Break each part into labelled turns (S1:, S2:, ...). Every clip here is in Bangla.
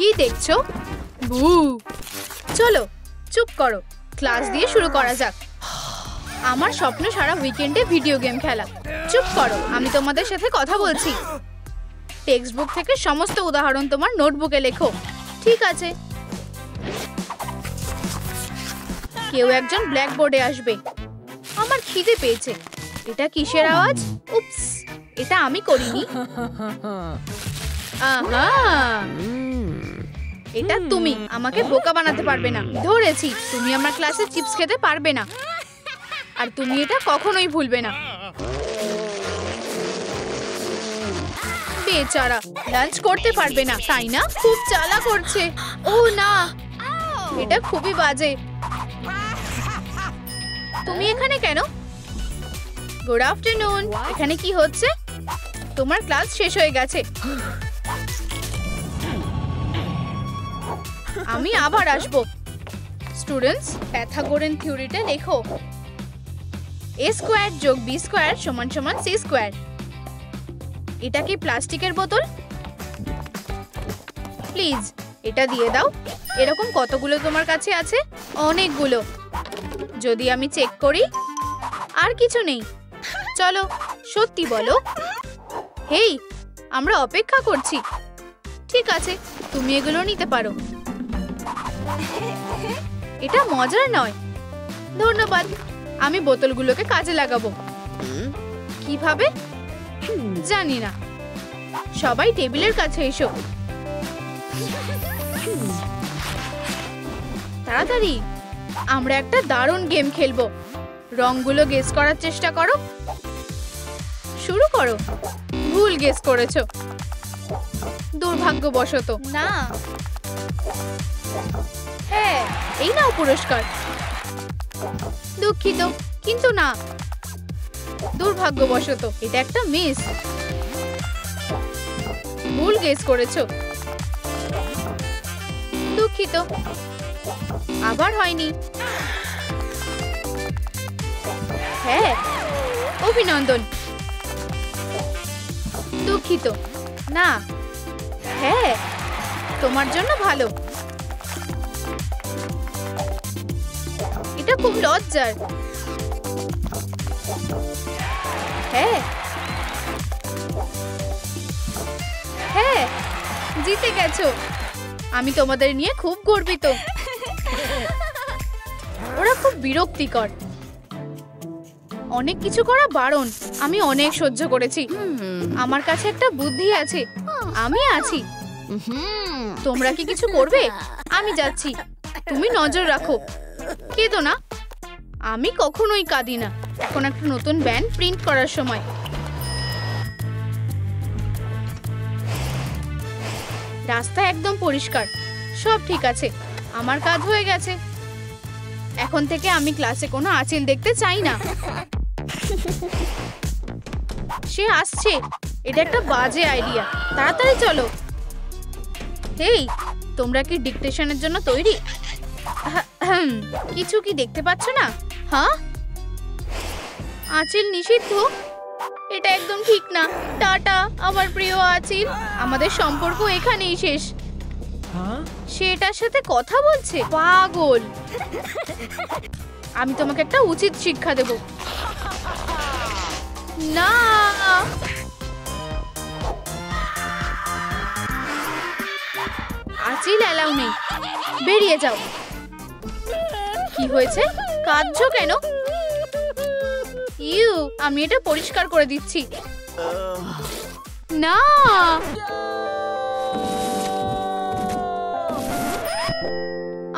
S1: কি দেখছো? বু, চলো চুপ করো, ক্লাস দিয়ে শুরু করা যাক। আমার স্বপ্ন সারা উইকেন্ডে ভিডিও গেম খেলা। চুপ করো, আমি তোমাদের সাথে কথা বলছি। টেক্সট বুক থেকে সমস্ত উদাহরণ তোমার নোটবুকে লেখো। ঠিক আছে, কেউ একজন ব্ল্যাকবোর্ডে আসবে। আমার খিদে পেয়েছে। এটা কিসের আওয়াজ? উপস, এটা আমি করিনি। আহা, এটা তুমি। আমাকে বোকা বানাতে পারবে না। ধরেছি, তুমি আমার ক্লাসে চিপস খেতে পারবে না, আর তুমি এটা কখনোই ভুলবে না। বেচারা, লাঞ্চ করতে পারবে না, তাই না? খুব জ্বালা করছে। ও না, এটা খুবই বাজে। তুমি এখানে কেন? Good afternoon. এখানে কি হচ্ছে? তোমার ক্লাস শেষ হয়ে গেছে। আমি আবার আসবো। স্টুডেন্টস, প্যাথাগোরান থিওরিটা লেখো। a স্কয়ার যোগ b স্কয়ার সমান সমান c স্কয়ার। এটা কি প্লাস্টিকের বোতল? প্লিজ এটা দিয়ে দাও। এরকম কতগুলো তোমার কাছে আছে? অনেকগুলো। যদি আমি চেক করি, আর কিছু নেই। চলো সত্যি বলো। হেই, আমরা অপেক্ষা করছি। ঠিক আছে, তুমি এগুলো নিতে পারো। এটা মজার নয়। ধন্যবাদ। আমি বোতলগুলোকে কাজে লাগাবো। কিভাবে জানি না। সবাই টেবিলের কাছে এসো। তাড়াতাড়ি, আমরা একটা দারুণ গেম খেলবো। রংগুলো গেস করার চেষ্টা করো। শুরু করো। ভুল গেস করেছো, দুর্ভাগ্যবশত। না, হ্যাঁ, এই নাও পুরস্কার। দুঃখিত, কিন্তু না, দুর্ভাগ্যবশত এটা একটা মিস। ভুল গেস করেছো, দুঃখিত। আবার হয়নি। হ্যাঁ, অভিনন্দন। দুঃখিত, না। হ্যাঁ, তোমার জন্য ভালো। এটা খুব লজ্জার। হ্যাঁ হ্যাঁ, জিতে গেছো। আমি তোমাদের নিয়ে খুব গর্বিত। ওরা খুব বিরক্তিকর। অনেক কিছু করা বারণ। আমি অনেক সহ্য করেছি। আমার কাছে একটা বুদ্ধি আছে। আমি আছি। তোমরা কি কিছু করবে? আমি যাচ্ছি। তুমি নজর রাখো। কেঁদো না। আমি কখনোই কাঁদি না। এখন একটা নতুন ব্যান্ড প্রিন্ট করার সময়। রাস্তা একদম পরিষ্কার। সব ঠিক আছে। আমার কাজ হয়ে গেছে। এখন থেকে আমি ক্লাসে কোনো আঁচিল দেখতে চাই না। সে আসছে। এটা একটা বাজে আইডিয়া। তাড়াতাড়ি চলো। হেই, তোমরা কি ডিকটেশনের জন্য তৈরি? কিছু কি দেখতে পাচ্ছ না? হ্যাঁ, আঁচিল নিষিদ্ধ। এটা একদম ঠিক না। টাটা আমার প্রিয় আঁচিল। আমাদের সম্পর্ক এখানেই শেষ। সে এটার সাথে কথা বলছে। পাগল। আমি তোমাকে একটা উচিত শিক্ষা দেব। না, আঁচিল এলাও নেই। বেরিয়ে যাও। কি হয়েছে? কাঁদছো কেন? ইউ, আমি এটা পরিষ্কার করে দিচ্ছি। না,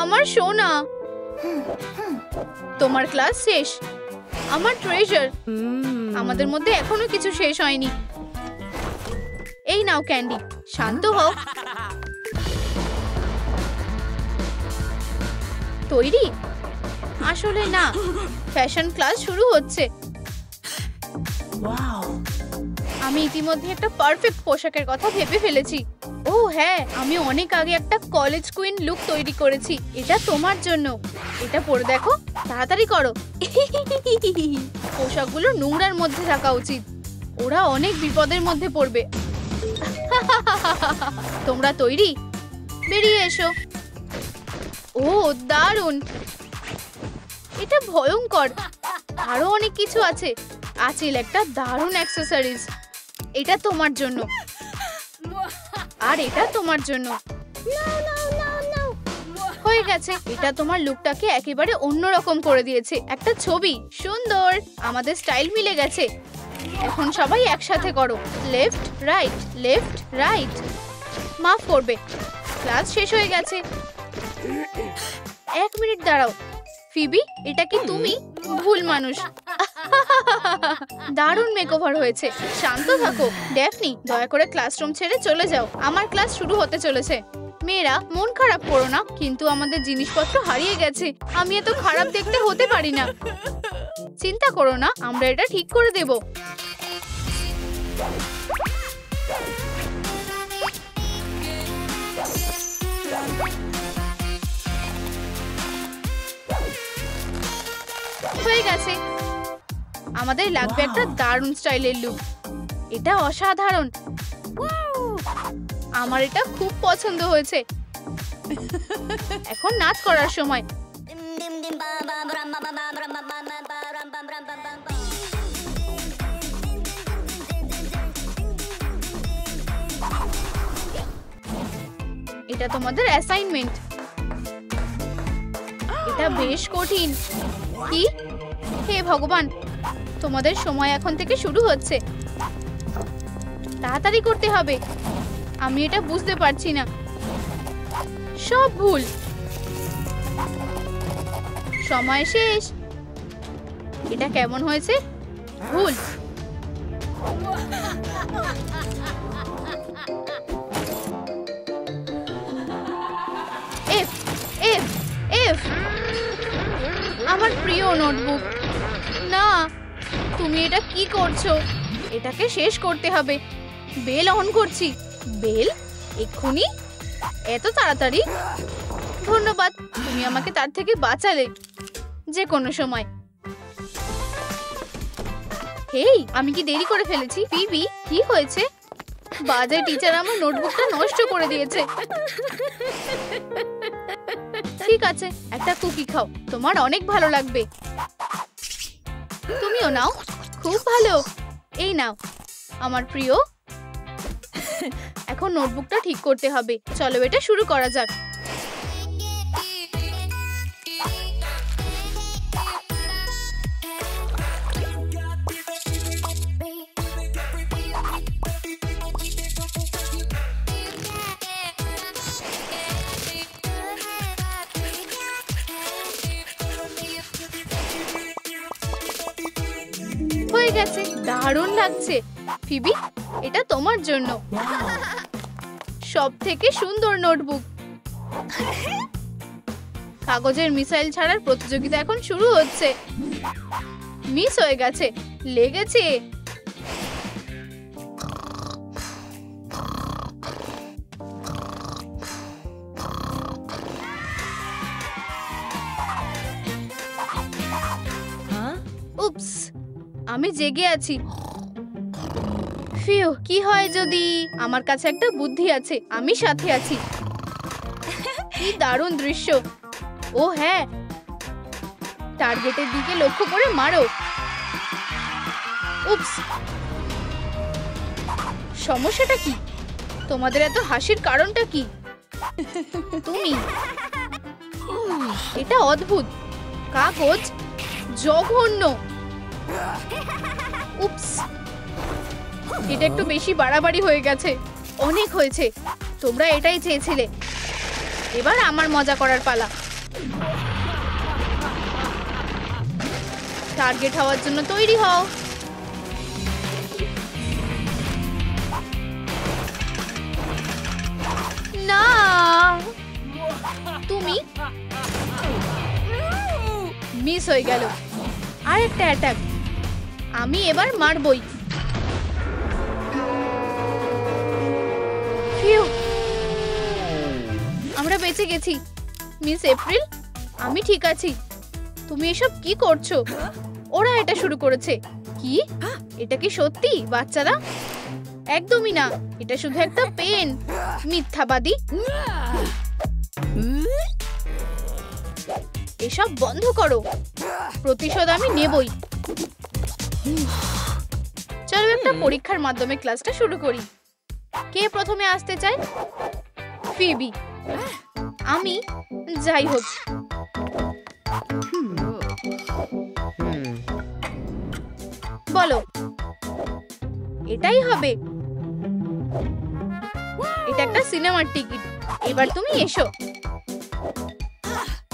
S1: আমার সোনা। তোমার ক্লাস শেষ। আমার ট্রেজার। আমাদের মধ্যে এখনো কিছু শেষ হয়নি। এই নাও ক্যান্ডি। শান্ত হও। তৈরি? আসলে না, ফ্যাশন ক্লাস শুরু হচ্ছে। আমি ইতিমধ্যে একটা পারফেক্ট পোশাকের কথা ভেবে ফেলেছি। ও হ্যাঁ, আমি অনেক আগে একটা কলেজ কুইন লুক তৈরি করেছি। এটা তোমার জন্য। এটা পরে দেখো। তাড়াতাড়ি করো। পোশাকগুলো নোংরার মধ্যে রাখা উচিত। ওরা অনেক বিপদের মধ্যে পড়বে। তোমরা তৈরি? বেরিয়ে এসো। ও দারুণ, এটা ভয়ঙ্কর। আরো অনেক কিছু আছে। আচিল, একটা দারুণ অ্যাক্সেসরিজ। এটা তোমার জন্য, আর এটা তোমার জন্য। হয়ে গেছে। এটা তোমার লুকটাকে একেবারে অন্যরকম করে দিয়েছে। একটা ছবি, সুন্দর। আমাদের স্টাইল মিলে গেছে। এখন সবাই একসাথে করো, লেফট রাইট, লেফট রাইট। মাফ করবে, ক্লাস শেষ হয়ে গেছে। 1 মিনিট দাঁড়াও। ফিবি, এটা কি তুমি? ভুল মানুষ। দারুণ মেকওভার হয়েছে। শান্ত থাকো। ড্যাফনি, দয়া করে ক্লাসরুম ছেড়ে চলে যাও। আমার ক্লাস শুরু হতে চলেছে। মেয়েরা, মন খারাপ করো না, কিন্তু আমাদের জিনিসপত্র হারিয়ে গেছে। আমি এত খারাপ দেখতে হতে পারি না। চিন্তা করো না, আমরা এটা ঠিক করে দেব। হয়ে গেছে। আমাদের লাগবে একটা দারুণ স্টাইলের লুক। এটা অসাধারণ। আমার এটা খুব পছন্দ হয়েছে। এখন নাচ করার সময়। এটা তোমাদের অ্যাসাইনমেন্ট। এটা বেশ কঠিন। কি? হে ভগবান, তোমাদের সময় এখন থেকে শুরু হচ্ছে। তাড়াতাড়ি করতে হবে। আমি এটা বুঝতে পারছি না। সব ভুল। সময় শেষ। এটা কেমন হয়েছে? ভুল। F F F. আমার প্রিয় নোটবুক। না, তুমি এটা কি করছো? এটাকে শেষ করতে হবে। বেল অন করছি। বেল? এক্ষুনি? এত তাড়াতাড়ি? ধন্যবাদ, তুমি আমাকে তার থেকে বাঁচালে। যে কোনো সময়। হেই, আমি কি দেরি করে ফেলেছি? ফিবি, কি হয়েছে? বাজে টিচার আমার নোটবুকটা নষ্ট করে দিয়েছে। ঠিক আছে, একটা কুকি খাও, তোমার অনেক ভালো লাগবে। তুমিও নাও, খুব ভালো। এই নাও আমার প্রিয়। এখন নোটবুকটা ঠিক করতে হবে। চলো এটা শুরু করা যাক। হয়ে গেছে। দারুণ লাগছে। ফিবি, এটা তোমার জন্য। সব থেকে সুন্দর নোটবুক। কাগজের মিসাইল ছাড়ার প্রতিযোগিতা এখন শুরু হচ্ছে। মিস হয়ে গেছে। লেগেছে। উপস, আমি জেগে আছি। ফিউ, কি হয় যদি? আমার কাছে একটা বুদ্ধি আছে। আমি সাথে আছি। কি দারুণ দৃশ্য। ও হ্যাঁ, টার্গেটের দিকে লক্ষ্য করে মারো। উপস, সমস্যাটা কি? তোমাদের এত হাসির কারণটা কি? তুমি। এটা অদ্ভুত। কাগজ, জঘন্য। উপস, এটা একটু বেশি বাড়াবাড়ি হয়ে গেছে। অনেক হয়েছে। তোমরা এটাই চেয়েছিলে। এবার আমার মজা করার পালা। টার্গেট হওয়ার জন্য তৈরি হও। না, তুমি মিস হয়ে গেল। আর একটা অ্যাটাক। আমি এবার মারবই। আমরা বেঁচে গেছি। মিস এপ্রিল, আমি ঠিক আছি। তুমি এসব কি করছো? ওরা এটা শুরু করেছে। কি? এটা কি সত্যি বাচ্চারা? একদমই না, এটা শুধু একটা পেন। মিথ্যাবাদী। এসব বন্ধ করো, প্রতিশোধ আমি নেবই। চলো একটা পরীক্ষার মাধ্যমে ক্লাসটা শুরু করি। কে প্রথমে আসতে চায়? ফিবি। আমি? যাই হোক, বলো। এটাই হবে। এটা একটা সিনেমার টিকিট। এবার তুমি এসো।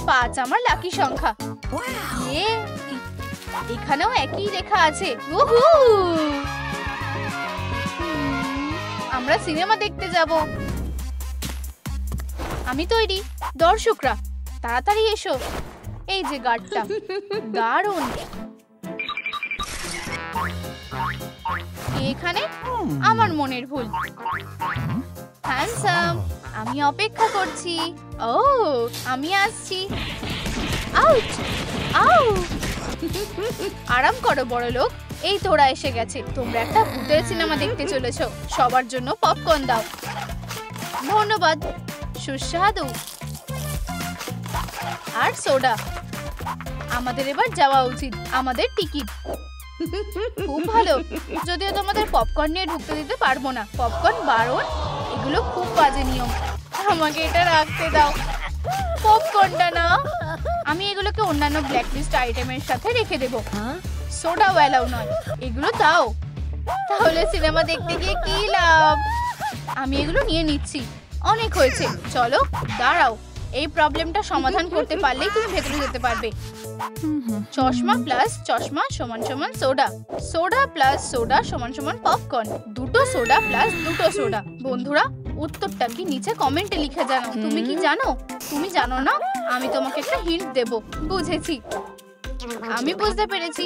S1: 5 আমার লাকি সংখ্যা। এখানেও একই লেখা আছে। আমরা সিনেমা দেখতে যাব। আমি তৈরি। দর্শকরা তাড়াতাড়ি এসো। এই যে গার্ডটা, দারুণ। এখানে আমার মনের ভুল। হ্যান্ডসাম, আমি অপেক্ষা করছি। ও, আমি আসছি। আউট! আউ! আরাম করো বড় লোক। এই তোরা এসে গেছে। তোমরা একটা ভূতের সিনেমা দেখতে চলেছো। সবার জন্য পপকর্ন দাও। ধন্যবাদ। সুস্বাদু। আর সোডা। আমাদের এবার যাওয়া উচিত। আমাদের টিকিট। খুব ভালো, যদিও তোমাদের পপকর্ন নিয়ে ঢুকতে দিতে পারবো না। পপকর্ন বারণ। এগুলো খুব বাজে নিয়ম। আমাকে এটা রাখতে দাও। পপকর্নটা না। আমি এগুলোকে অন্যান্য ব্ল্যাকলিস্ট আইটেমের সাথে রেখে দেবো। সোডাও অ্যালাউ নয়। এগুলো দাও। তাহলে সিনেমা দেখতে গিয়ে কি লাভ? আমি এগুলো নিয়ে নিচ্ছি। অনেক হয়েছে। চলো, দাঁড়াও। এই প্রবলেমটা সমাধান করতে পারলেই তুমি ভেতরে যেতে পারবে। চশমা প্লাস চশমা সমান সমান সোডা। সোডা প্লাস সোডা সমান সমান পপকর্ন। দুটো সোডা প্লাস দুটো সোডা। বন্ধুরা, উত্তরটা কি নিচে কমেন্টে লিখে জানাও। তুমি কি জানো? তুমি জানো না? আমি তোমাকে একটা হিন্ট দেব। বুঝেছি, আমি বুঝতে পেরেছি।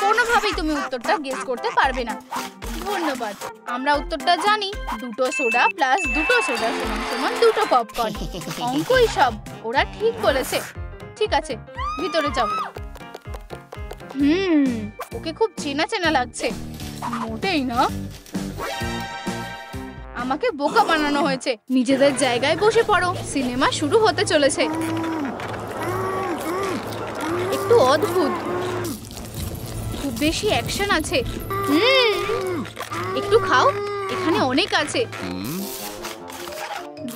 S1: কোনোভাবেই তুমি উত্তরটা গেস করতে পারবে না। ধন্যবাদ। আমরা উত্তরটা জানি। দুটো সোডা প্লাস দুটো সোডা সমান সমান দুটো পপকর্ন। অঙ্কই সব। ওরা ঠিক বলেছে। ঠিক আছে, ভিতরে যাও। ওকে খুব চেনা চেনা লাগছে। মোটেই না। আমাকে বোকা বানানো হয়েছে। নিজেদের জায়গায় বসে পড়ো। সিনেমা শুরু হতে চলেছে। একটু অদ্ভুত। খুব বেশি অ্যাকশন আছে। একটু খাও, এখানে অনেক আছে।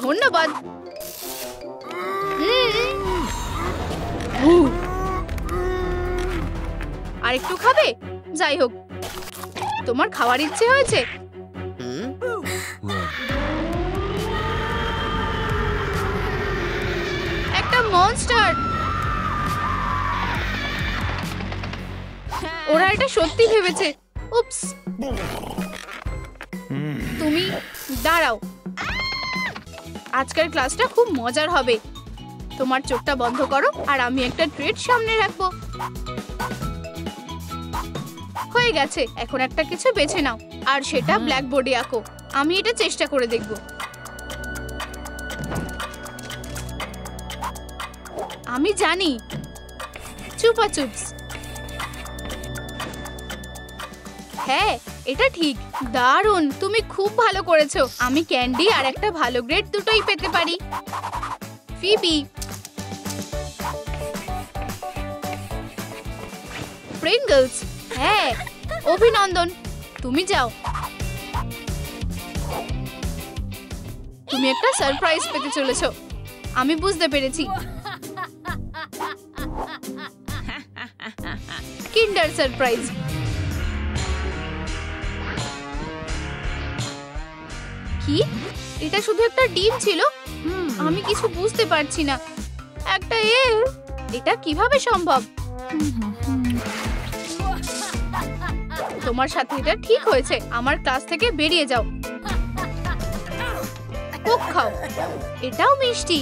S1: ধন্যবাদ। আর একটু খাবে? যাই হোক, তোমার খাওয়ার ইচ্ছে হয়েছে? একটা মনস্টার। ওরা এটা সত্যি ভেবেছে। উপস। তুমি দাঁড়াও। আজকের ক্লাসটা খুব মজার হবে। তোমার চোখটা বন্ধ করো আর আমি একটা ট্রিট সামনে রাখবো। হয়ে গেছে। এখন একটা কিছু বেছে নাও আর সেটা ব্ল্যাকবোর্ডে আঁকো। আমি এটা চেষ্টা করে দেখব। আমি জানি। চুপা চুপস। হ্যাঁ, এটা ঠিক। দারুণ, তুমি খুব ভালো করেছো। আমি ক্যান্ডি আর একটা ভালো গ্রেড দুটোই পেতে পারি। ফিবি। প্রিঙ্গলস। হ্যাঁ, অভিনন্দন। তুমি যাও। তুমি একটা সারপ্রাইজ পেতে চলেছো। আমি বুঝতে পেরেছি। কিন্ডার সারপ্রাইজ। কি? এটা শুধু একটা ডিম ছিল? আমি কিছু বুঝতে পারছি না। একটা এটা কিভাবে সম্ভব? তোমার সাথে এটা ঠিক হয়েছে। আমার ক্লাস থেকে বেরিয়ে যাও। কোক খাও। এটাও মিষ্টি।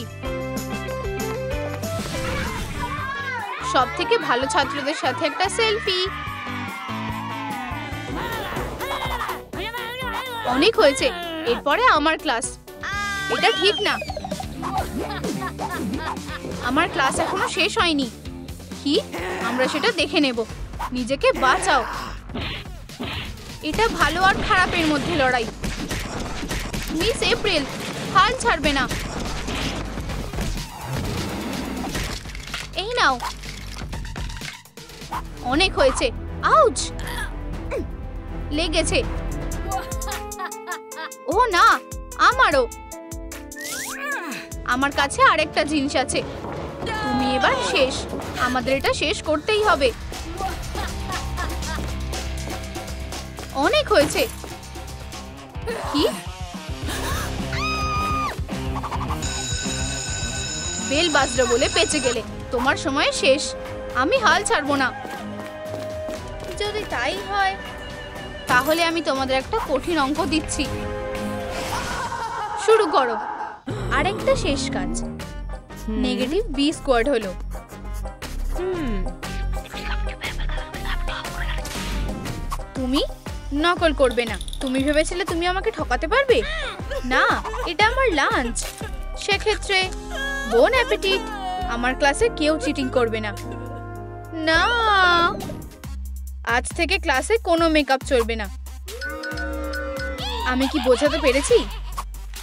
S1: সব থেকে ভালো ছাত্রদের সাথে একটা সেলফি। অনেক হয়েছে। এরপরে আমার ক্লাস। এটা ঠিক না। আমার ক্লাস এখনো শেষ হয়নি। কি? আমরা সেটা দেখে নেব। নিজেকে বাঁচাও। এটা ভালো আর খারাপের মধ্যে লড়াই। মিস এপ্রিল হাল ছাড়বে না। এই নাও। অনেক হয়েছে। আউচ, লেগেছে। ও না, আমারও। আমার কাছে আরেকটা জিনিস আছে। তুমি এবার শেষ। আমাদের এটা শেষ করতেই হবে। অনেক হয়েছে। কি? বেল বাজলো বলে বেঁচে গেলে। তোমার সময় শেষ। আমি হাল ছাড়বো না। যদি তাই হয় তাহলে আমি তোমাদের একটা কঠিন অঙ্ক দিচ্ছি। শুরু করো। আরেকটা শেষ কাজ। নেগেটিভ বি স্কোয়ার্ড হলো। তুমি নকল করবে না। তুমি ভেবেছিলে তুমি আমাকে ঠকাতে পারবে না। এটা আমার লাঞ্চ। সেক্ষেত্রে বোন অ্যাপেটিট। আমার ক্লাসে কেউ চিটিং করবে না। না, আজ থেকে ক্লাসে কোনো মেকআপ চলবে না। আমি কি বোঝাতে পেরেছি?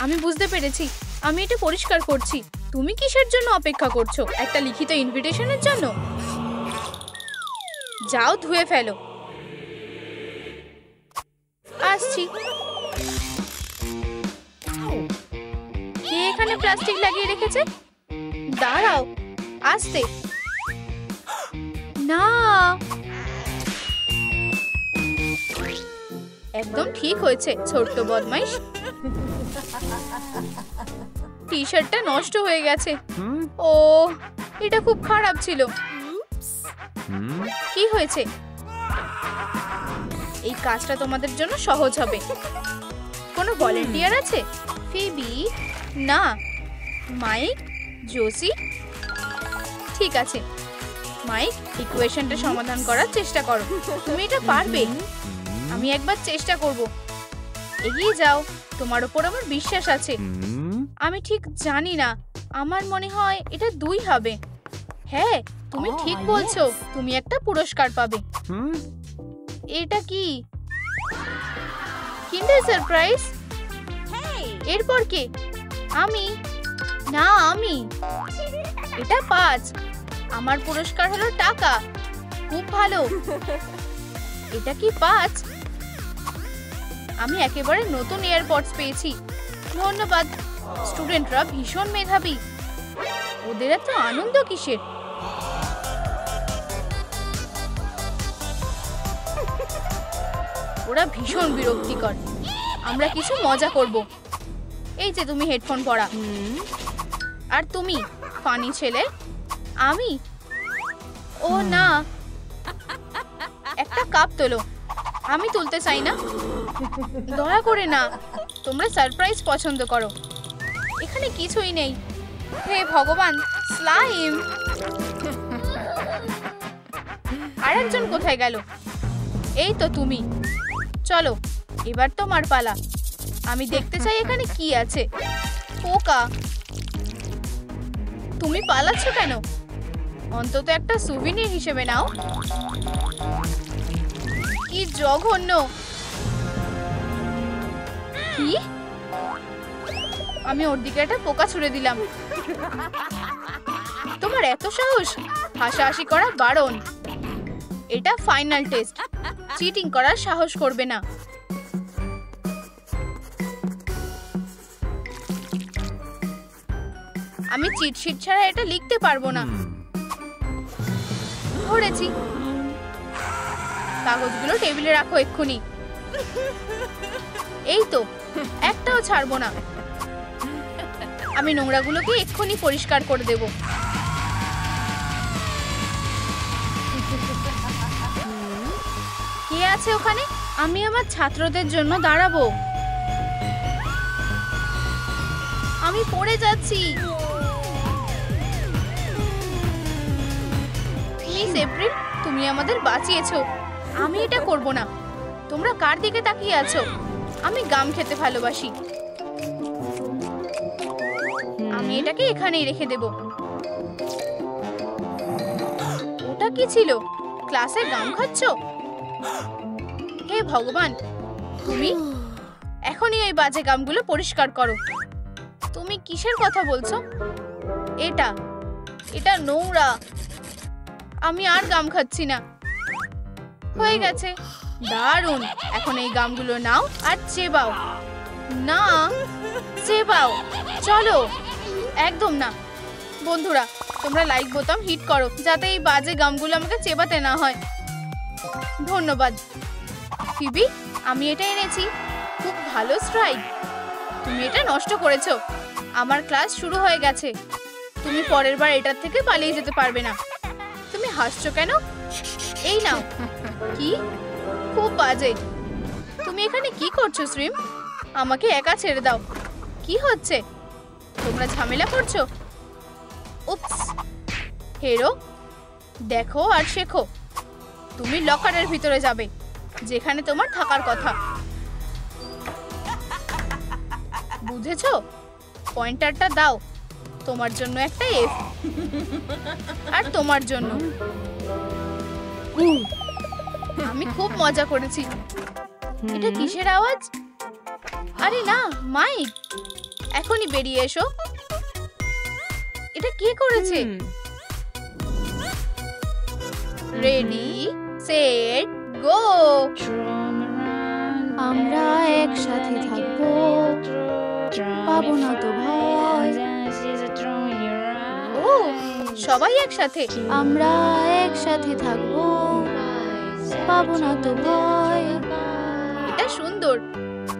S1: আমি বুঝতে পেরেছি। আমি এটা পরিষ্কার করছি। তুমি কিসের জন্য অপেক্ষা করছো? একটা লিখিত ইনভিটেশনের জন্য? যাও ধুয়ে ফেলো। আসছি। কে এখানে প্লাস্টিক লাগিয়ে রেখেছে? দাঁড়াও, আস্তে। না, একদম ঠিক হয়েছে ছোট্ট বদমাইশ। টি শার্টটা নষ্ট হয়ে গেছে। ও, এটা খুব খারাপ ছিল। কি হয়েছে? এই কাজটা তোমাদের জন্য সহজ হবে। কোনো ভলেন্টিয়ার আছে? ফিবি? না। মাইক? জোসি? ঠিক আছে মাইক, ইকুয়েশনটা সমাধান করার চেষ্টা করো। তুমি এটা পারবে। আমি একবার চেষ্টা করব। এগিয়ে যাও, তোমার উপর আমার বিশ্বাস আছে। আমি ঠিক জানি না, আমার মনে হয় এটা 2 হবে। হ্যাঁ, তুমি ঠিক বলছো। তুমি একটা পুরস্কার পাবে। এটা কি? কিন্ডার সারপ্রাইজ? এরপর কে? আমি? না, আমি। এটা 5। আমার পুরস্কার হলো টাকা। খুব ভালো। এটা কি 5? আমি একেবারে নতুন এয়ারপডস পেয়েছি। ধন্যবাদ। স্টুডেন্টরা ভীষণ মেধাবী। ওদের এত আনন্দ কিসের? ওরা ভীষণ বিরক্তিকর। আমরা কিছু মজা করব। এই যে তুমি হেডফোন পরা। আর তুমি ফানি ছেলে। আমি? ও না, একটা কাপ তোলো। আমি তুলতে চাই না। দয়া করে না। তোমরা সারপ্রাইজ পছন্দ করো। এখানে কিছুই নেই। হে ভগবান, স্লাইম। আরেকজন কোথায় গেল? এই তো তুমি। চলো, এবার তোমার পালা। আমি দেখতে চাই এখানে কি আছে। পোকা। তুমি পালাচ্ছ কেন? অন্তত একটা সুভিনির হিসেবে নাও। কি জঘন্য! কি? আমি ওর দিকে একটা পোকা ছুড়ে দিলাম। তোমার এত সাহস? হাসাহাসি করা বারণ। এটা ফাইনাল টেস্ট। চিটিং করার সাহস করবে না। আমি চিটশিট ছাড়া এটা লিখতে পারবো না। ধরেছি। কাগজগুলো টেবিলে রাখো এক্ষুনি। এই তো, একটাও ছাড়বো না। আমি নোংরাগুলোকে এক্ষুনি পরিষ্কার করে দেব। কে আছে ওখানে? আমি আমার ছাত্রদের জন্য দাঁড়াবো। আমি পড়ে যাচ্ছি। মিস এপ্রিল, তুমি আমাদের বাঁচিয়েছো। আমি এটা করব না। তোমরা কার দিকে তাকিয়ে আছো? আমি গাম খেতে ভালোবাসি। আমি এটাকে এখানেই রেখে দেব। ওটা কি ছিল? ক্লাসে গাম খাচ্ছো? হে ভগবান, তুমি এখনই ওই বাজে গামগুলো পরিষ্কার করো। তুমি কিসের কথা বলছো? এটা এটা নোংরা। আমি আর গাম খাচ্ছি না। হয়ে গেছে, দারুণ। এখন এই গামগুলো নাও আর চেবাও। না, চেবাও। চলো। একদম না। বন্ধুরা, তোমরা লাইক বোতাম হিট করো যাতে এই বাজে গামগুলো আমাকে চেবাতে না হয়। ধন্যবাদ। ফিবি, আমি এটা এনেছি। খুব ভালো স্ট্রাইক। তুমি এটা নষ্ট করেছো। আমার ক্লাস শুরু হয়ে গেছে। তুমি পরের বার এটার থেকে পালিয়ে যেতে পারবে না। তুমি হাসছো কেন? এই নাও। কি? খুব বাজে। তুমি এখানে কি করছো শ্রিম? আমাকে একা ছেড়ে দাও। কি হচ্ছে? তোমরা ঝামেলা করছো? উপস। হেরো, দেখো আর শেখো। তুমি লকারের ভিতরে যাবে, যেখানে তোমার থাকার কথা। বুঝেছো? পয়েন্টারটা দাও। তোমার জন্য একটা এফ, আর তোমার জন্য। আমি খুব মজা করেছি। এটা কিসের আওয়াজ? আরে না, মাইক। এখনই বেরিয়ে এসো। এটা কে করেছে? রেডি, সেট, গো। আমরা একসাথে থাকবো, পাবো না তো ভয়। ও, সবাই একসাথে। আমরা একসাথে থাকবো, পাবো না তো ভয়। এটা সুন্দর,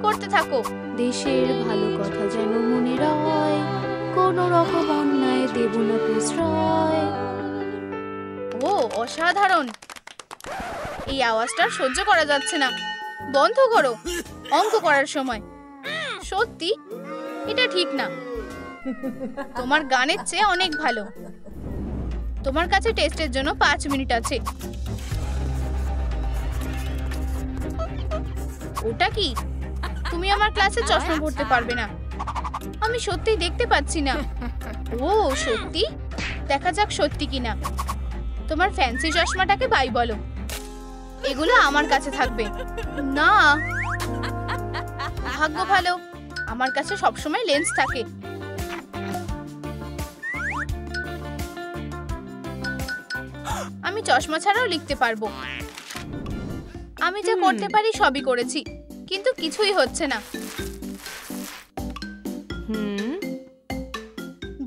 S1: করতে থাকো। দেশের ভালো কথা যেন মনে রয়, কোনো রকম অন্যায় দেব না প্রশ্রয়। ও, অসাধারণ। এই আওয়াজটা সহ্য করা যাচ্ছে না। বন্ধ করো। অঙ্ক করার সময়। সত্যি এটা ঠিক না। তোমার গানের চেয়ে অনেক ভালো। তোমার কাছে টেস্টের জন্য 5 মিনিট আছে। ওটা কি? তুমি আমার ক্লাসে চশমা পরতে পারবে না। আমি সত্যি দেখতে পাচ্ছি না। ও, সত্যি? দেখা যাক সত্যি কিনা। তোমার ফ্যান্সি চশমাটাকে বাই বলো। এগুলো আমার কাছে থাকবে। না, ভাগ্য ভালো, আমার কাছে সবসময় লেন্স থাকে। আমি চশমা ছাড়াও লিখতে পারবো। আমি যা করতে পারি সবই করেছি, কিন্তু কিছুই হচ্ছে না।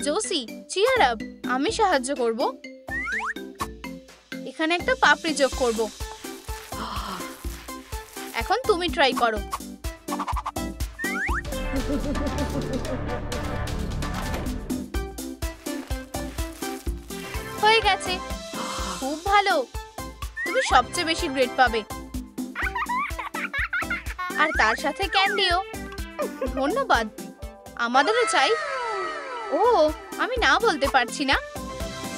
S1: জোসি, চিয়ার আপ। আমি সাহায্য করব। এখানে একটা পাপড়ি যোগ করব। এখন তুমি ট্রাই করো। হয়ে গেছে। খুব ভালো। তুমি সবচেয়ে বেশি গ্রেড পাবে, আর তার সাথে ক্যান্ডিও। ধন্যবাদ। আমাদেরও চাই। ও, আমি না বলতে পারছি না।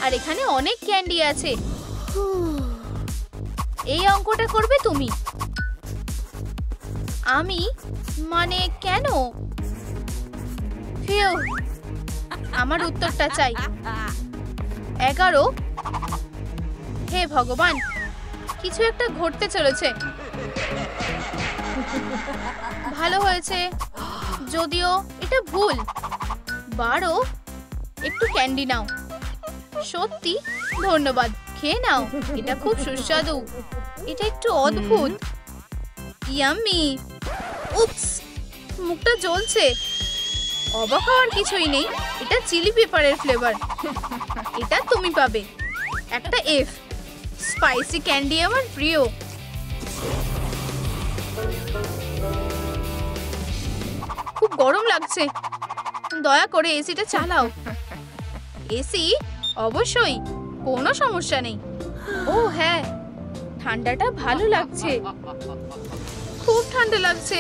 S1: আর এখানে অনেক ক্যান্ডি আছে। এই অঙ্কটা করবে তুমি। আমি মানে কেন? ফিউ, আমার উত্তরটা চাই। 11। হে ভগবান, কিছু একটা ঘটতে চলেছে। ভালো হয়েছে, যদিও এটা ভুল। 12। একটু ক্যান্ডি নাও। সত্যি? ধন্যবাদ। খেয়ে নাও, এটা খুব সুস্বাদু। এটা একটু অদ্ভুত। ইয়াম্মি। উপস, মুখটা জ্বলছে। অবাক হওয়ার কিছুই নেই, এটা চিলি পেপারের ফ্লেভার। এটা তুমি পাবে একটা এফ। স্পাইসি ক্যান্ডি আমার প্রিয়। খুব গরম লাগছে, দয়া করে এসিটা চালাও। এসি? অবশ্যই, কোনো সমস্যা নেই। ও হ্যাঁ, ঠান্ডাটা ভালো লাগছে। খুব ঠান্ডা লাগছে।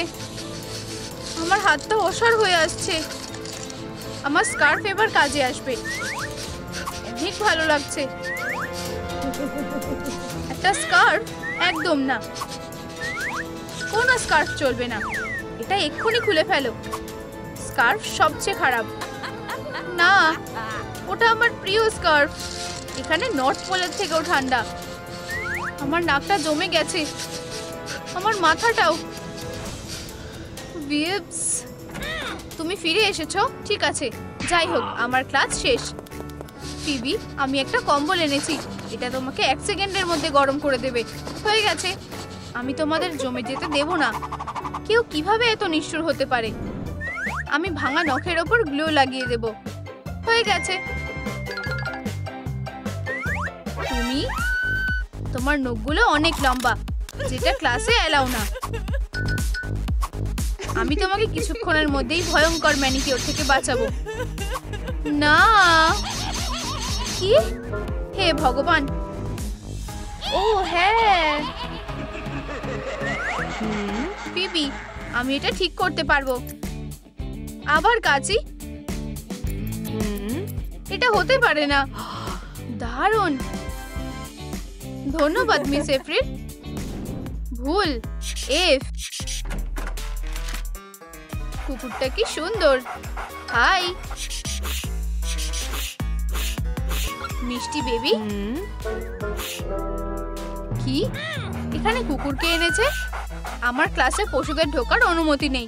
S1: আমার হাতটা অসাড় হয়ে আসছে। আমার স্কার্ফ এবার কাজে আসবে। অনেক ভালো লাগছে। একটা স্কার্ফ? একদম না, কোনো স্কার্ফ চলবে না। এটা এক্ষুনি খুলে ফেলো। স্কার্ফ সবচেয়ে খারাপ। না, ওটা আমার প্রিয় স্কার্ফ। এখানে নর্থ পোলের থেকেও ঠান্ডা। আমার নাকটা জমে গেছে, আমার মাথাটাও। বিপস, তুমি ফিরে এসেছো? ঠিক আছে, যাই হোক আমার ক্লাস শেষ। ফিবি, আমি একটা কম্বল এনেছি, এটা তোমাকে 1 সেকেন্ডের মধ্যে গরম করে দেবে। হয়ে গেছে। আমি তোমাদের জমে যেতে দেব না। কেউ কিভাবে এত নিষ্ঠুর হতে পারে? আমি ভাঙা নখের ওপর গ্লু লাগিয়ে দেব। হয়ে গেছে। তুমি, তোমার নখগুলো অনেক লম্বা, যেটা ক্লাসে এলাও না। আমি তোমাকে কিছুক্ষণের মধ্যেই ভয়ঙ্কর ম্যানিকিওর থেকে বাঁচাবো। না, কি? হে ভগবান! ও হ্যাঁ, পিপি, আমি এটা ঠিক করতে পারবো। আবার কাচি? এটা হতে পারে না। দারুণ, ধন্যবাদ মিস এপ্রিল। ভুল, এফ। কুকুরটা কি সুন্দর। হাই মিষ্টি বেবি। কি, এখানে কুকুরকে এনেছে? আমার ক্লাসে পশুদের ঢোকার অনুমতি নেই।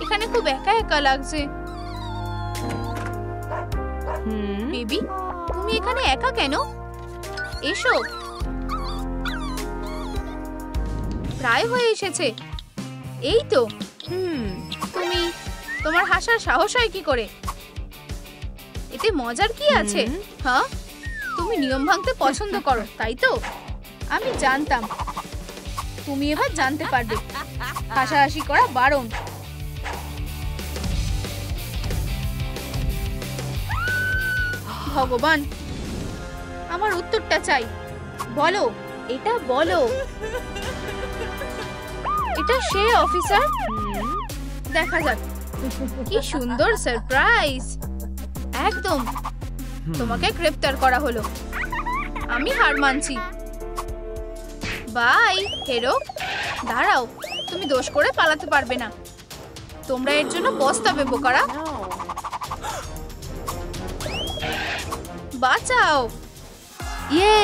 S1: এখানে খুব একা একা লাগছে। বেবি, তুমি এখানে একা কেন? এসো। প্রায় হয়ে এসেছে। এই তো। তুমি, তোমার হাসার সাহস হয় কি করে? এতে মজার কি আছে? হ্যাঁ, তুমি নিয়ম ভাঙতে পছন্দ করো, তাই তো? আমি জানতাম। তুমি এবার জানতে পারবে হাসাহাসি করা বারণ। ভগবান, আমার উত্তরটা চাই। বলো, এটা বলো। এটা সে অফিসার? দেখা যাক। কি সুন্দর সারপ্রাইজ। একদম, তোমাকে গ্রেফতার করা হলো। আমি হার মানছি। বাই হেরো। দাঁড়াও, তুমি দোষ করে পালাতে পারবে না। তোমরা এর জন্য পস্তাবে বোকারা। বাঁচাও। ইয়ে,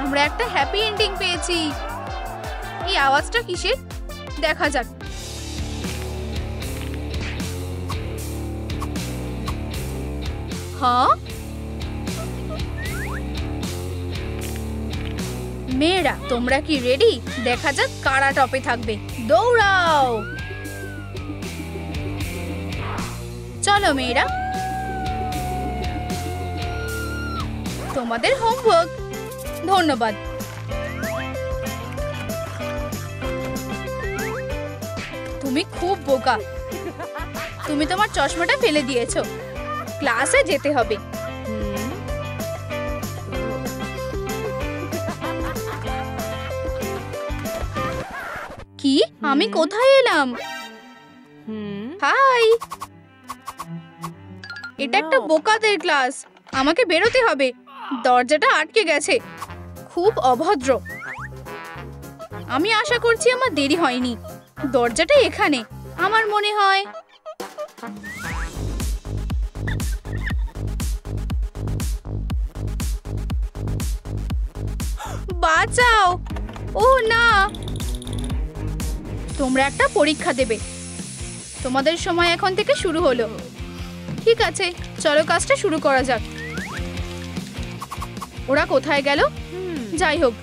S1: আমরা একটা হ্যাপি এন্ডিং পেয়েছি। এই আওয়াজটা কিসের? দেখা যাক। হ্যাঁ, মেয়েরা তোমরা কি রেডি? দেখা যাক কারা টপে থাকবে। দৌড়াও। চলো মেয়েরা, তোমাদের হোমওয়ার্ক। ধন্যবাদ। তুমি খুব বোকা। তুমি তোমার চশমাটা ফেলে দিয়েছো। ক্লাসে যেতে হবে। কি, আমি কোথায় এলাম? হাই, এটা একটা বোকাদের ক্লাস। আমাকে বেরোতে হবে। দরজাটা আটকে গেছে। খুব অভদ্র। আমি আশা করছি আমার দেরি হয়নি। দরজাটা এখানে, আমার মনে হয়। বাঁচাও। ও না, তোমরা একটা পরীক্ষা দেবে। তোমাদের সময় এখন থেকে শুরু হলো। ঠিক আছে, চলো কাজটা শুরু করা যাক। ওরা কোথায় গেল? যাই হোক,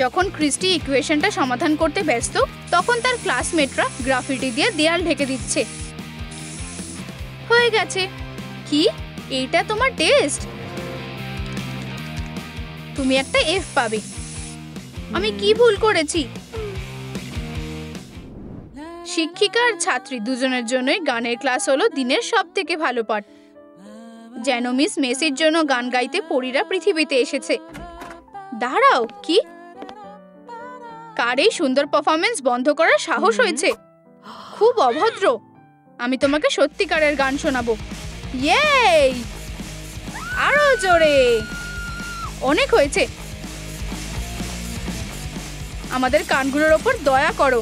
S1: যখন ক্রিস্টি ইকুয়েশনটা সমাধান করতে ব্যস্ত, তখন তার ক্লাসমেটরা গ্রাফিটি দিয়ে দেয়াল ঢেকে দিচ্ছে। হয়ে গেছে। কি, এইটা তোমার টেস্ট? তুমি একটা এফ পাবে। আমি কি ভুল করেছি? শিক্ষিকা আর ছাত্রী দুজনের জন্যই গানের ক্লাস হলো দিনের সবথেকে ভালো পাঠ। যেন মিস মেসির জন্য গান গাইতে পরীরা পৃথিবীতে এসেছে। দাঁড়াও, কি? কার এই সুন্দর পারফরমেন্স বন্ধ করার সাহস হয়েছে? খুব অভদ্র। আমি তোমাকে সত্যিকারের গান শোনাবো। ইয়ে, আরো জোরে। অনেক হয়েছে। আমাদের কানগুলোর ওপর দয়া করো।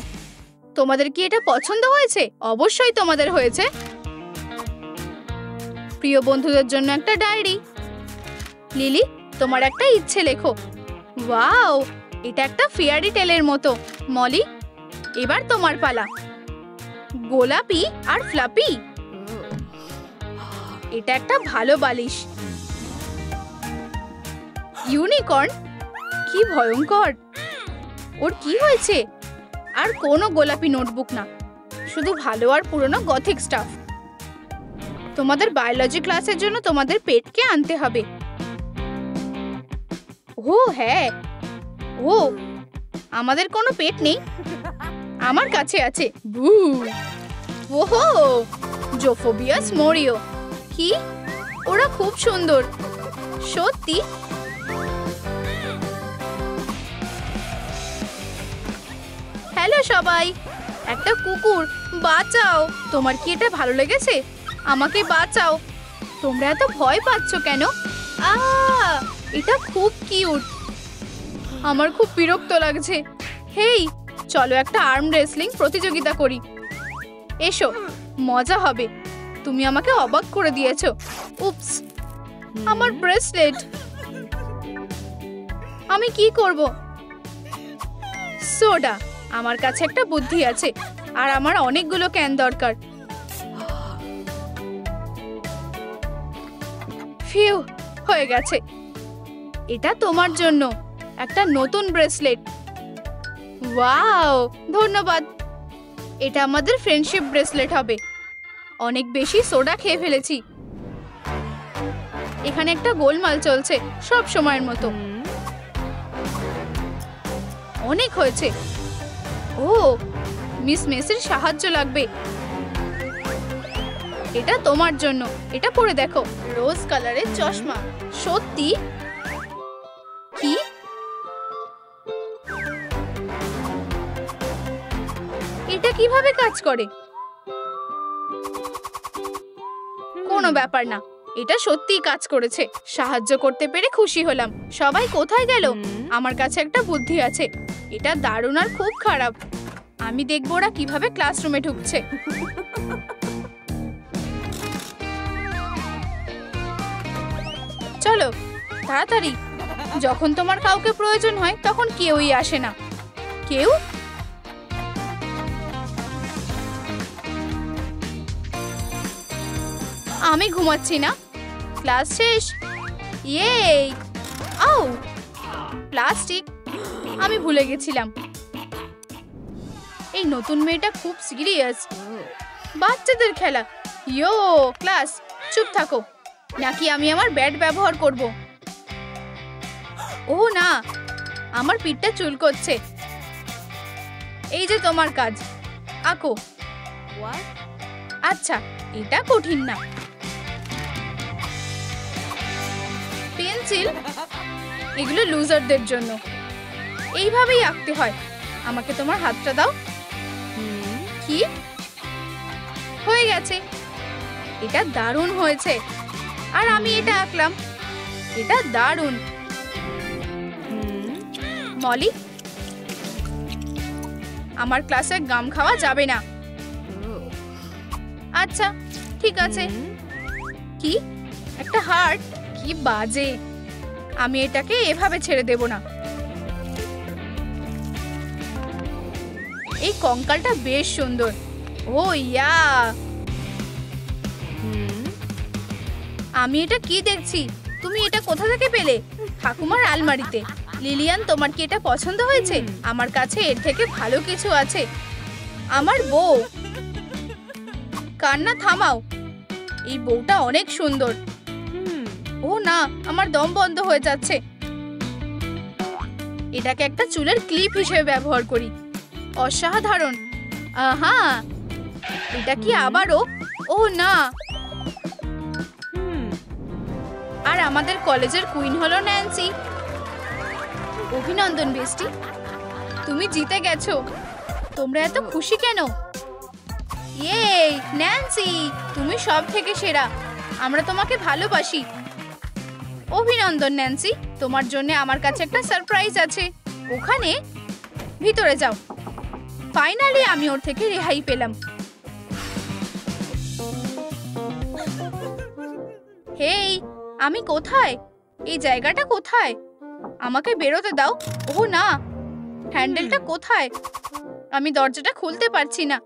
S1: তোমাদের কি এটা পছন্দ হয়েছে? অবশ্যই তোমাদের হয়েছে। প্রিয় বন্ধুদের জন্য একটা ডায়েরি। লিলি, তোমার একটা ইচ্ছে লেখো। ওয়াও, এটা একটা ফেয়ারি টেলের মতো। মলি, এবার তোমার পালা। গোলাপি আর ফ্লাপি। এটা একটা ভালো বালিশ। ইউনিকর্ন, কি ভয়ঙ্কর। ওর কি হয়েছে? আর কোনো গোলাপি নোটবুক না, শুধু ভালো আর পুরনো গথিক স্টাফ। তোমাদের বায়োলজি ক্লাসের জন্য তোমাদের পেটকে আনতে হবে। ও হ্যাঁ, ও আমাদের কোনো পেট নেই, আমার কাছে আছে। বু, ওহো, জোফোবিয়াস মোরিও। কি, ওরা খুব সুন্দর সত্যি। হ্যালো সবাই, একটা কুকুর, বাঁচাও। তোমার কি এটা ভালো লেগেছে? আমাকে বাঁচাও। তোমরা এত ভয় পাচ্ছ কেন? এটা খুব কিউট। আমার খুব বিরক্ত লাগছে। হেই, চলো একটা আর্ম রেসলিং প্রতিযোগিতা করি। এসো, মজা হবে। তুমি আমাকে অবাক করে দিয়েছো। উপস, আমার ব্রেসলেট। আমি কি করব? সোডা, আমার কাছে একটা বুদ্ধি আছে, আর আমার অনেকগুলো ক্যান দরকার। ফিউ, হয়ে গেছে। এটা তোমার জন্য একটা নতুন ব্রেসলেট। ওয়াও, ধন্যবাদ। এটা আমাদের ফ্রেন্ডশিপ ব্রেসলেট হবে। অনেক বেশি সোডা খেয়ে ফেলেছি। এখানে একটা গোলমাল চলছে সব সময়ের মতো। অনেক হয়েছে। ও, মিস মেসের সাহায্য লাগবে। এটা তোমার জন্য, এটা পরে দেখো। রোজ কালারের চশমা। সত্যি? কি? এটা কিভাবে কাজ করে? কোনো ব্যাপার না, এটা সত্যিই কাজ করেছে। সাহায্য করতে পেরে খুশি হলাম। সবাই কোথায় গেল? আমার কাছে একটা বুদ্ধি আছে। এটা দারুণ আর খুব খারাপ। আমি দেখবো ওরা কিভাবে ক্লাসরুমে ঢুকছে। চলো তাড়াতাড়ি। যখন তোমার কাউকে প্রয়োজন হয় তখন কেউই আসে না। কেউ? আমি ঘুমাচ্ছি না। ক্লাস শেষ। ইয়ে, আউ, প্লাস্টিক, আমি ভুলে গেছিলাম। এই নতুন মেয়েটা খুব সিরিয়াস। বাচ্চাদের খেলা। ইয়ো, ক্লাস, চুপ থাকো, নাকি আমি আমার ব্যাট ব্যবহার করব? ও না, আমার পিঠটা চুলকোচ্ছে। এই যে তোমার কাজ, আঁকো। আচ্ছা, এটা কঠিন না। পেন্সিল, এগুলো লুজারদের জন্য। এইভাবেই আঁকতে হয়। আমাকে তোমার হাতটা দাও। কি হয়ে গেছে? এটা দারুণ হয়েছে। আর আমি এটা আঁকলাম। এটা দারুণ। মলি, আমার ক্লাসে গাম খাওয়া যাবে না। আচ্ছা, ঠিক আছে। কি, একটা হার্ট? কি বাজে। আমি এটাকে এভাবে ছেড়ে দেব না। এই কঙ্কালটা বেশ সুন্দর। ও ইয়া, আমি এটা কি দেখছি? তুমি এটা কোথা থেকে পেলে? ঠাকুমার আলমারিতে। লিলিয়ান, তোমার কি এটা পছন্দ হয়েছে? আমার কাছে এর থেকে ভালো কিছু আছে। আমার বউ। কান্না থামাও, এই বউটা অনেক সুন্দর। ও না, আমার দম বন্ধ হয়ে যাচ্ছে। এটাকে একটা চুলের ক্লিপ হিসেবে ব্যবহার করি। অসাধারণ। আহা, এটা কি আবারও? ও না। আর আমাদের কলেজের কুইন হলো ন্যান্সি। অভিনন্দন বেস্টি, তুমি জিতে গেছো। তোমরা এত খুশি কেন? ইয়ে, ন্যান্সি, তুমি সব থেকে সেরা। আমরা তোমাকে ভালোবাসি। অভিনন্দন ন্যান্সি, তোমার জন্য আমার কাছে একটা সারপ্রাইজ আছে। ওখানে ভিতরে যাও। ফাইনালি আমি ওর থেকে রেহাই পেলাম। হেই, আমি কোথায়? এই জায়গাটা কোথায়? আমাকে বেরোতে দাও। ও না, হ্যান্ডেলটা কোথায়? আমি দরজাটা খুলতে পারছি না।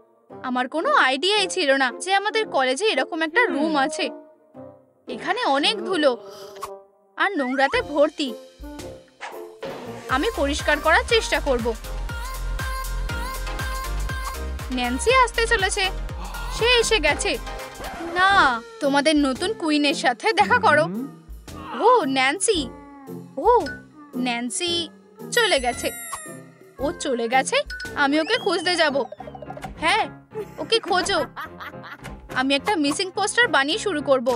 S1: আমার কোনো আইডিয়াই ছিল না যে আমাদের কলেজে এরকম একটা রুম আছে। এখানে অনেক ধুলো আর নোংরাতে ভর্তি। আমি পরিষ্কার করার চেষ্টা করব। ন্যান্সি আসতে চলেছে। সে এসে গেছে। না, তোমাদের নতুন কুইনের সাথে দেখা করো। ও ন্যান্সি, ও ন্যান্সি চলে গেছে। ও চলে গেছে? আমি ওকে খুঁজতে যাব। হ্যাঁ, ওকে খোঁজো। আমি একটা মিসিং পোস্টার বানিয়ে শুরু করব।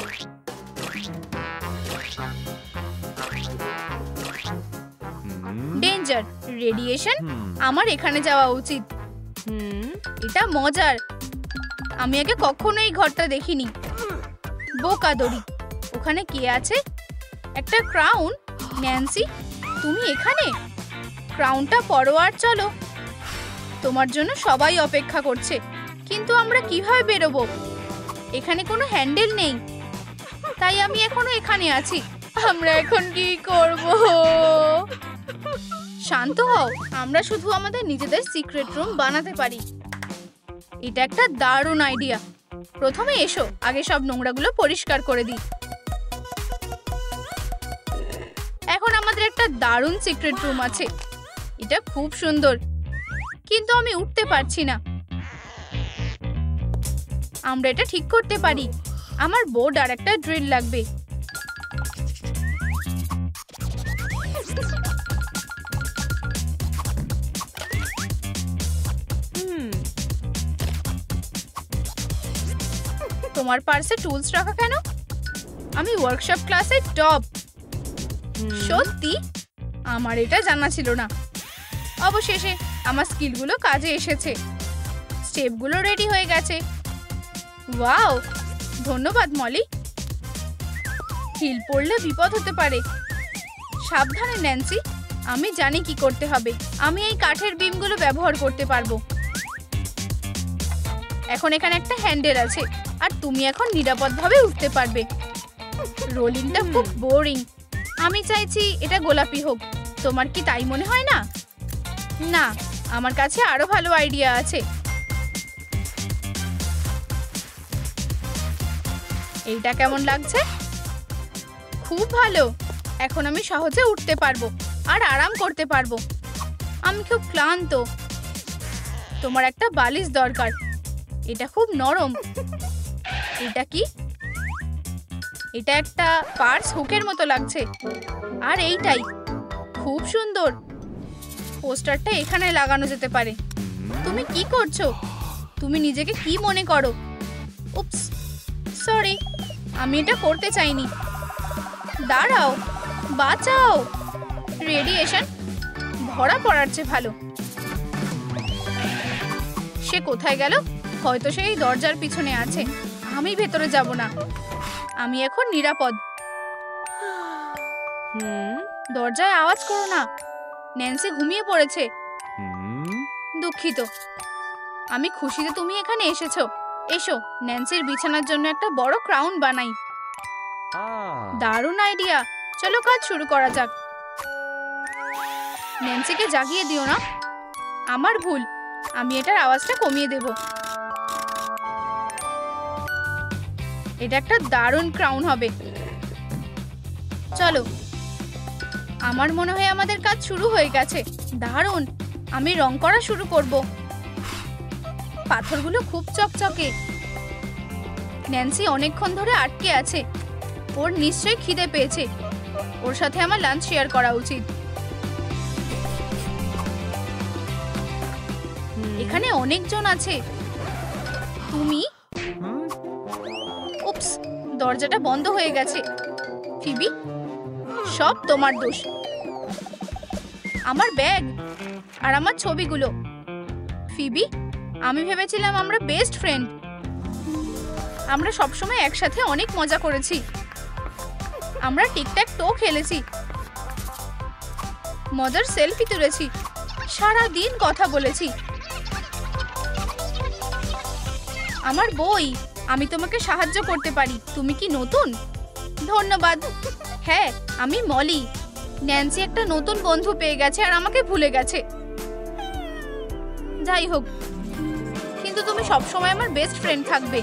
S1: ডেঞ্জার, রেডিয়েশন, আমার এখানে যাওয়া উচিত। এটা মজার। আমি আগে কখনো এই ঘরটা দেখিনি। বোকাদড়ি। ওখানে কে আছে? একটা ক্রাউন। ন্যান্সি, তুমি এখানে? ক্রাউনটা পরো আর চলো। তোমার জন্য সবাই অপেক্ষা করছে। কিন্তু আমরা কিভাবে বেরোবো? এখানে কোনো হ্যান্ডেল নেই, তাই আমি এখনো এখানে আছি। আমরা এখন কি করব? শান্ত হও। আমরা শুধু আমাদের নিজেদের সিক্রেট রুম বানাতে পারি। এটা একটা দারুণ আইডিয়া। প্রথমে এসো, আগে সব নোংরাগুলো পরিষ্কার করে দিই। এখন আমাদের একটা দারুণ সিক্রেট রুম আছে। এটা খুব সুন্দর, কিন্তু আমি উঠতে পারছি না। আমরা এটা ঠিক করতে পারি। আমার বোর্ড আর একটা ড্রিল লাগবে। তোমার পার্সে টুলস রাখা কেন? আমি ওয়ার্কশপ ক্লাসে টপ। সত্যি? আমার এটা জানা ছিল না। অবশেষে আমার স্কিলগুলো কাজে এসেছে। স্টেপগুলো রেডি হয়ে গেছে। ওয়াও, ধন্যবাদ মলি। হিল পড়লে বিপদ হতে পারে। সাবধানে ন্যান্সি, আমি জানি কি করতে হবে। আমি এই কাঠের বিমগুলো ব্যবহার করতে পারবো। এখন এখানে একটা হ্যান্ডেল আছে, আর তুমি এখন নিরাপদভাবে উঠতে পারবে। রোলিংটা খুব বোরিং। আমি চাইছি এটা গোলাপি হোক। তোমার কি তাই মনে হয় না? না, আমার কাছে আরো ভালো আইডিয়া আছে। এইটা কেমন লাগছে? খুব ভালো। এখন আমি সহজে উঠতে পারবো আর আরাম করতে পারবো। আমি খুব ক্লান্ত। তোমার একটা বালিশ দরকার। এটা খুব নরম। এটা কি? এটা একটা পার্স হুকের মতো লাগছে। আর এইটাই খুব সুন্দর। পোস্টারটা এখানে লাগানো যেতে পারে। তুমি কি করছো? তুমি নিজেকে কি মনে করো? উপস, সরি, আমি এটা করতে চাইনি। দাঁড়াও, বাঁচাও। রেডিয়েশন ধরা পড়ার চেয়ে ভালো। সে কোথায় গেল? হয়তো সে এই দরজার পিছনে আছে। আমি ভেতরে যাব না। আমি এখন নিরাপদ। দরজায় আওয়াজ করো না। ন্যান্সি ঘুমিয়ে পড়েছে। দুঃখিত। আমি খুশি যে তুমি এখানে এসেছো। এসো, ন্যান্সির বিছানার জন্য একটা বড় ক্রাউন বানাই। দারুণ আইডিয়া। চলো কাজ শুরু করা যাক। ন্যান্সিকে জাগিয়ে দিও না। আমার ভুল। আমি এটার আওয়াজটা কমিয়ে দেব। এটা একটা দারুণ ক্রাউন হবে। চলো। আমার মনে হয় আমাদের কাজ শুরু হয়ে গেছে। দারুণ। আমি রং করা শুরু করব। পাথরগুলো খুব চকচকে। ন্যান্সি অনেকক্ষণ ধরে আটকে আছে। ওর নিশ্চয়ই খিদে পেয়েছে। ওর সাথে আমার লাঞ্চ শেয়ার করা উচিত। এখানে অনেকজন আছে। তুমি? উপস, দরজাটা বন্ধ হয়ে গেছে। ফিবি, সব তোমার দোষ। আমার ব্যাগ আর আমার ছবিগুলো। ফিবি, আমি ভেবেছিলাম আমরা বেস্ট ফ্রেন্ড। আমরা সবসময় একসাথে অনেক মজা করেছি। আমরা টিকট্যাক টো খেলেছি, মজার সেলফি তুলেছি, সারা দিন কথা বলেছি। আমার বই, আমি তোমাকে সাহায্য করতে পারি। তুমি কি নতুন? ধন্যবাদ। হ্যাঁ, আমি মলি। ন্যান্সি একটা নতুন বন্ধু পেয়ে গেছে আর আমাকে ভুলে গেছে। যাই হোক, কিন্তু তুমি সবসময় আমার বেস্ট ফ্রেন্ড থাকবে।